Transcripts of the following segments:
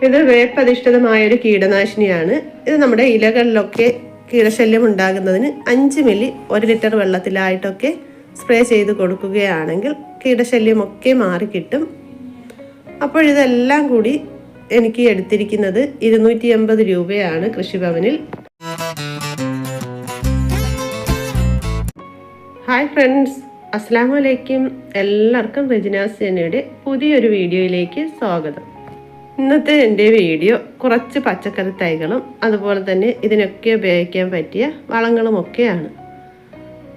ഇത് വേപ്പധിഷ്ഠിതമായൊരു കീടനാശിനിയാണ്. ഇത് നമ്മുടെ ഇലകളിലൊക്കെ കീടശല്യം ഉണ്ടാകുന്നതിന് 5 മില്ലി 1 ലിറ്റർ വെള്ളത്തിലായിട്ടൊക്കെ സ്പ്രേ ചെയ്ത് കൊടുക്കുകയാണെങ്കിൽ കീടശല്യമൊക്കെ മാറിക്കിട്ടും. അപ്പോൾ ഇതെല്ലാം കൂടി എനിക്ക് എടുത്തിരിക്കുന്നത് 280 രൂപയാണ് കൃഷിഭവനിൽ. ഹായ് ഫ്രണ്ട്സ്, അസ്സലാമു അലൈക്കും. എല്ലാവർക്കും റെജിനാസ് സേനയുടെ പുതിയൊരു വീഡിയോയിലേക്ക് സ്വാഗതം. ഇന്നത്തെ എൻ്റെ വീഡിയോ കുറച്ച് പച്ചക്കറി തൈകളും അതുപോലെ തന്നെ ഇതിനൊക്കെ ഉപയോഗിക്കാൻ പറ്റിയ വളങ്ങളുമൊക്കെയാണ്.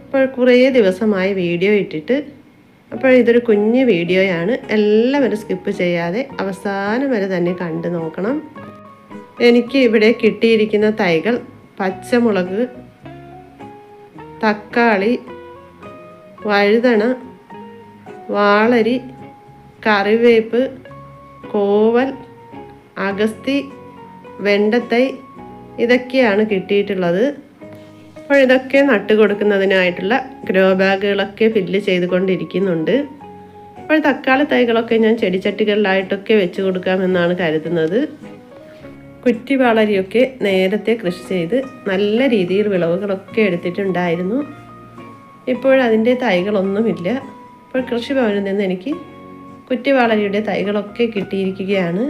അപ്പോൾ കുറേ ദിവസമായി വീഡിയോ ഇട്ടിട്ട്, അപ്പോൾ ഇതൊരു കുഞ്ഞ് വീഡിയോയാണ്. എല്ലാവരും സ്കിപ്പ് ചെയ്യാതെ അവസാനം വരെ തന്നെ കണ്ടു നോക്കണം. എനിക്ക് ഇവിടെ കിട്ടിയിരിക്കുന്ന തൈകൾ പച്ചമുളക്, തക്കാളി, വഴുതന, വാളരി, കറിവേപ്പ്, കോവൽ, അഗസ്തി, വെണ്ടത്തൈ ഇതൊക്കെയാണ് കിട്ടിയിട്ടുള്ളത്. അപ്പോൾ ഇതൊക്കെ നട്ടു കൊടുക്കുന്നതിനായിട്ടുള്ള ഗ്രോ ബാഗുകളൊക്കെ ഫില്ല് ചെയ്തുകൊണ്ടിരിക്കുന്നുണ്ട്. അപ്പോൾ തക്കാളി തൈകളൊക്കെ ഞാൻ ചെടിച്ചട്ടികളിലായിട്ടൊക്കെ വെച്ച് കൊടുക്കാമെന്നാണ് കരുതുന്നത്. കുറ്റിവാളരിയൊക്കെ നേരത്തെ കൃഷി ചെയ്ത് നല്ല രീതിയിൽ വിളവുകളൊക്കെ എടുത്തിട്ടുണ്ടായിരുന്നു. ഇപ്പോഴതിൻ്റെ തൈകളൊന്നുമില്ല. ഇപ്പോൾ കൃഷിഭവനിൽ നിന്ന് എനിക്ക് കുറ്റിവാളരിയുടെ തൈകളൊക്കെ കിട്ടിയിരിക്കുകയാണ്.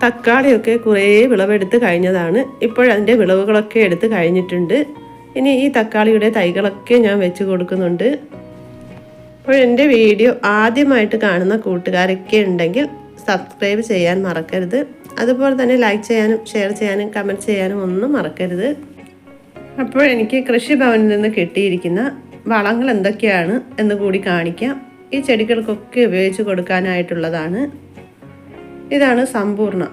തക്കാളിയൊക്കെ കുറേ വിളവെടുത്ത് കഴിഞ്ഞതാണ്. ഇപ്പോഴതിൻ്റെ വിളവുകളൊക്കെ എടുത്ത് കഴിഞ്ഞിട്ടുണ്ട്. ഇനി ഈ തക്കാളിയുടെ തൈകളൊക്കെ ഞാൻ വെച്ച് കൊടുക്കുന്നുണ്ട്. അപ്പോൾ എൻ്റെ വീഡിയോ ആദ്യമായിട്ട് കാണുന്ന കൂട്ടുകാരൊക്കെ ഉണ്ടെങ്കിൽ സബ്സ്ക്രൈബ് ചെയ്യാൻ മറക്കരുത്. അതുപോലെ തന്നെ ലൈക്ക് ചെയ്യാനും ഷെയർ ചെയ്യാനും കമൻറ്റ് ചെയ്യാനും ഒന്നും മറക്കരുത്. അപ്പോൾ എനിക്ക് കൃഷിഭവനിൽ നിന്ന് കിട്ടിയിരിക്കുന്ന വളങ്ങൾ എന്തൊക്കെയാണ് എന്ന് കൂടി കാണിക്കാം. ഈ ചെടികൾക്കൊക്കെ ഉപയോഗിച്ച് കൊടുക്കാനായിട്ടുള്ളതാണ്. ഇതാണ് സമ്പൂർണ്ണ.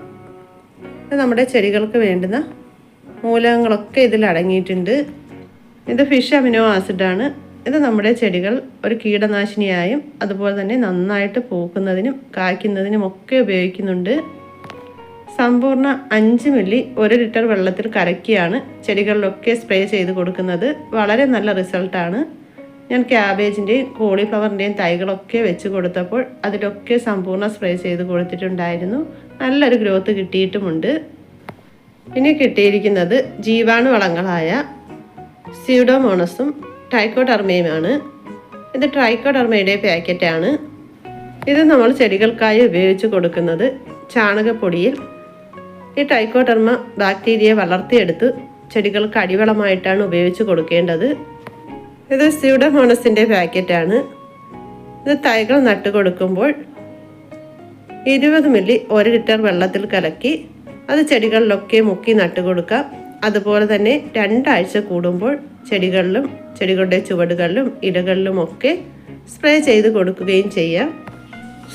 ഇത് നമ്മുടെ ചെടികൾക്ക് വേണ്ടുന്ന മൂലകങ്ങളൊക്കെ ഇതിൽ അടങ്ങിയിട്ടുണ്ട്. ഇത് ഫിഷ് അമിനോ ആസിഡാണ്. ഇത് നമ്മുടെ ചെടികൾ ഒരു കീടനാശിനിയായും അതുപോലെ തന്നെ നന്നായിട്ട് പൂക്കുന്നതിനും കായ്ക്കുന്നതിനും ഒക്കെ ഉപയോഗിക്കുന്നുണ്ട്. സമ്പൂർണ്ണ 5 മില്ലി 1 ലിറ്റർ വെള്ളത്തിൽ കലക്കിയാണ് ചെടികളിലൊക്കെ സ്പ്രേ ചെയ്ത് കൊടുക്കുന്നത്. വളരെ നല്ല റിസൾട്ടാണ്. ഞാൻ ക്യാബേജിൻ്റെയും കോളിഫ്ലവറിൻ്റെയും തൈകളൊക്കെ വെച്ച് കൊടുത്തപ്പോൾ അതിലൊക്കെ സമ്പൂർണ്ണ സ്പ്രേ ചെയ്ത് കൊടുത്തിട്ടുണ്ടായിരുന്നു. നല്ലൊരു ഗ്രോത്ത് കിട്ടിയിട്ടുമുണ്ട്. ഇനി കിട്ടിയിരിക്കുന്നത് ജീവാണു വളങ്ങളായ സ്യൂഡോമോണസും ട്രൈക്കോഡെർമയുമാണ്. ഇത് ട്രൈക്കോഡെർമയുടെ പാക്കറ്റാണ്. ഇത് നമ്മൾ ചെടികൾക്കായി ഉപയോഗിച്ച് കൊടുക്കുന്നത് ചാണകപ്പൊടിയിൽ ഈ ട്രൈക്കോഡെർമ ബാക്ടീരിയയെ വളർത്തിയെടുത്ത് ചെടികൾക്ക് അടിവളമായിട്ടാണ് ഉപയോഗിച്ച് കൊടുക്കേണ്ടത്. ഇത് സ്യൂഡോമോണസിൻ്റെ പാക്കറ്റാണ്. ഇത് തൈകൾ നട്ടു കൊടുക്കുമ്പോൾ 20 മില്ലി 1 ലിറ്റർ വെള്ളത്തിൽ കലക്കി അത് ചെടികളിലൊക്കെ മുക്കി നട്ടു കൊടുക്കാം. അതുപോലെ തന്നെ 2 ആഴ്ച കൂടുമ്പോൾ ചെടികളിലും ചെടികളുടെ ചുവടുകളിലും ഇലകളിലുമൊക്കെ സ്പ്രേ ചെയ്ത് കൊടുക്കുകയും ചെയ്യാം.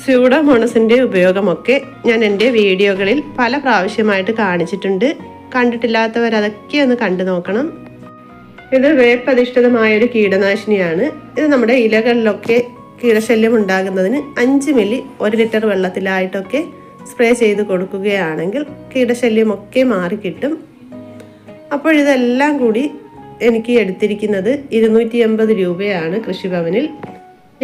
സ്യൂഡോമോണസിൻ്റെ ഉപയോഗമൊക്കെ ഞാൻ എൻ്റെ വീഡിയോകളിൽ പല പ്രാവശ്യമായിട്ട് കാണിച്ചിട്ടുണ്ട്. കണ്ടിട്ടില്ലാത്തവർ അതൊക്കെ ഒന്ന് കണ്ടു നോക്കണം. ഇത് വേപ്പധിഷ്ഠിതമായൊരു കീടനാശിനിയാണ്. ഇത് നമ്മുടെ ഇലകളിലൊക്കെ കീടശല്യം ഉണ്ടാകുന്നതിന് 5 മില്ലി 1 ലിറ്റർ വെള്ളത്തിലായിട്ടൊക്കെ സ്പ്രേ ചെയ്ത് കൊടുക്കുകയാണെങ്കിൽ കീടശല്യമൊക്കെ മാറിക്കിട്ടും. അപ്പോൾ ഇതെല്ലാം കൂടി എനിക്ക് എടുത്തിരിക്കുന്നത് 280 രൂപയാണ് കൃഷിഭവനിൽ.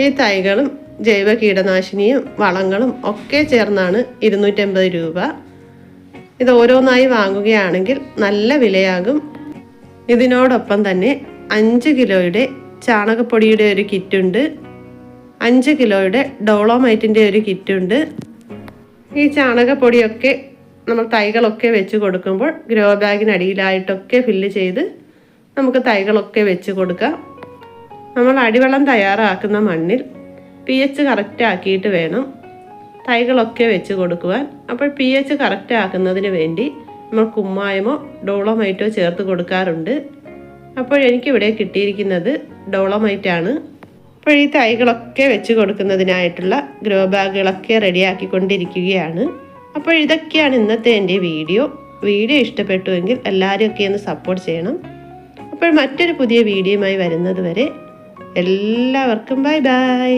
ഈ തൈകളും ജൈവ കീടനാശിനിയും വളങ്ങളും ഒക്കെ ചേർന്നാണ് 280 രൂപ. ഇത് ഓരോന്നായി വാങ്ങുകയാണെങ്കിൽ നല്ല വിലയാകും. ഇതിനോടൊപ്പം തന്നെ 5 കിലോയുടെ ചാണകപ്പൊടിയുടെ ഒരു കിറ്റുണ്ട്, 5 കിലോയുടെ ഡോളോമൈറ്റിൻ്റെ ഒരു കിറ്റുണ്ട്. ഈ ചാണകപ്പൊടിയൊക്കെ നമ്മൾ തൈകളൊക്കെ വെച്ച് കൊടുക്കുമ്പോൾ ഗ്രോ ബാഗിനടിയിലായിട്ടൊക്കെ ഫില്ല് ചെയ്ത് നമുക്ക് തൈകളൊക്കെ വെച്ച് കൊടുക്കാം. നമ്മൾ അടിവളം തയ്യാറാക്കുന്ന മണ്ണിൽ pH കറക്റ്റ് ആക്കിയിട്ട് വേണം തൈകളൊക്കെ വെച്ച് കൊടുക്കുവാൻ. അപ്പോൾ pH കറക്റ്റ് ആക്കുന്നതിന് വേണ്ടി നമ്മൾ കുമ്മായമോ ഡോളോമൈറ്റോ ചേർത്ത് കൊടുക്കാറുണ്ട്. അപ്പോൾ എനിക്കിവിടെ കിട്ടിയിരിക്കുന്നത് ഡോളോമൈറ്റാണ്. അപ്പോൾ ഈ തൈകളൊക്കെ വെച്ച് കൊടുക്കുന്നതിനായിട്ടുള്ള ഗ്രോ ബാഗുകളൊക്കെ റെഡിയാക്കിക്കൊണ്ടിരിക്കുകയാണ്. അപ്പോൾ ഇതൊക്കെയാണ് ഇന്നത്തെ എൻ്റെ വീഡിയോ. ഇഷ്ടപ്പെട്ടുവെങ്കിൽ എല്ലാവരും ഒക്കെ ഒന്ന് സപ്പോർട്ട് ചെയ്യണം. അപ്പോൾ മറ്റൊരു പുതിയ വീഡിയോയുമായി വരുന്നത് വരെ എല്ലാവർക്കും ബൈ ബൈ.